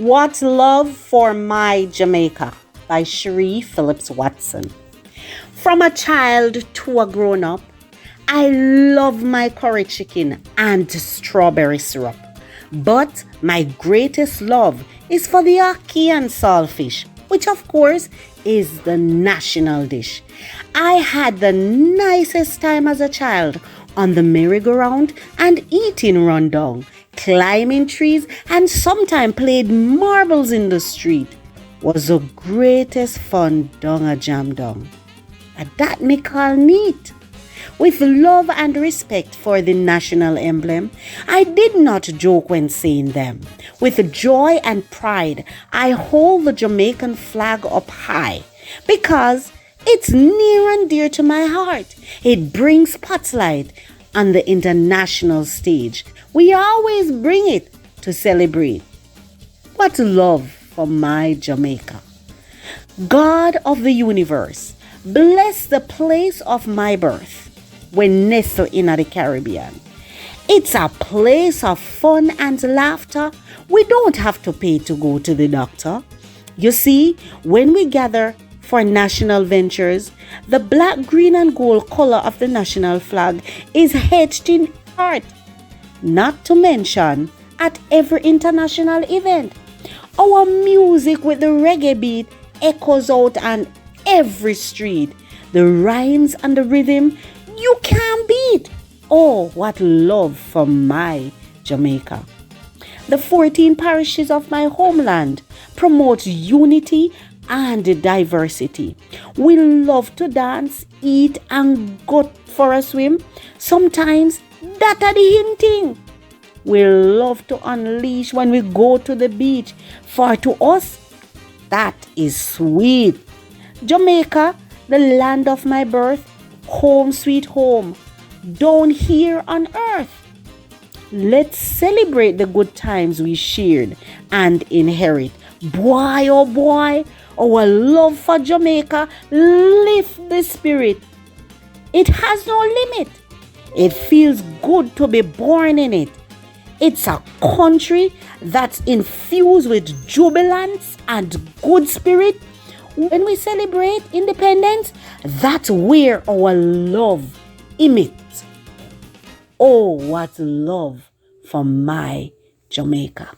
What Love for My Jamaica by SWatson. From a child to a grown-up, I love my curry chicken and strawberry syrup. But my greatest love is for the ackee and saltfish, which of course is the national dish. I had the nicest time as a child on the merry-go-round and eating rundown, climbing trees, and sometimes played marbles in the street. Was the greatest fun down a jam down. That me call neat. With love and respect for the national emblem, I did not joke when saying them. With joy and pride, I hold the Jamaican flag up high because it's near and dear to my heart. It brings spotlight on the international stage. We always bring it to celebrate. What love for my Jamaica. God of the universe, bless the place of my birth when nestled in the Caribbean. It's a place of fun and laughter. We don't have to pay to go to the doctor. You see, when we gather for national ventures, the black, green, and gold color of the national flag is etched in art. Not to mention, at every international event, our music with the reggae beat echoes out on every street. The rhymes and the rhythm you can't beat. Oh, what love for my Jamaica. The 14 parishes of my homeland promote unity and diversity. We love to dance, eat, and go for a swim. Sometimes that are the hinting. We love to unleash when we go to the beach. For to us, that is sweet. Jamaica, the land of my birth, home sweet home, down here on earth. Let's celebrate the good times we shared and inherit. Boy, oh boy, our love for Jamaica lift the spirit. It has no limit. It feels good to be born in it. It's a country that's infused with jubilance and good spirit. When we celebrate independence, that's where our love emits. Oh, what love for my Jamaica.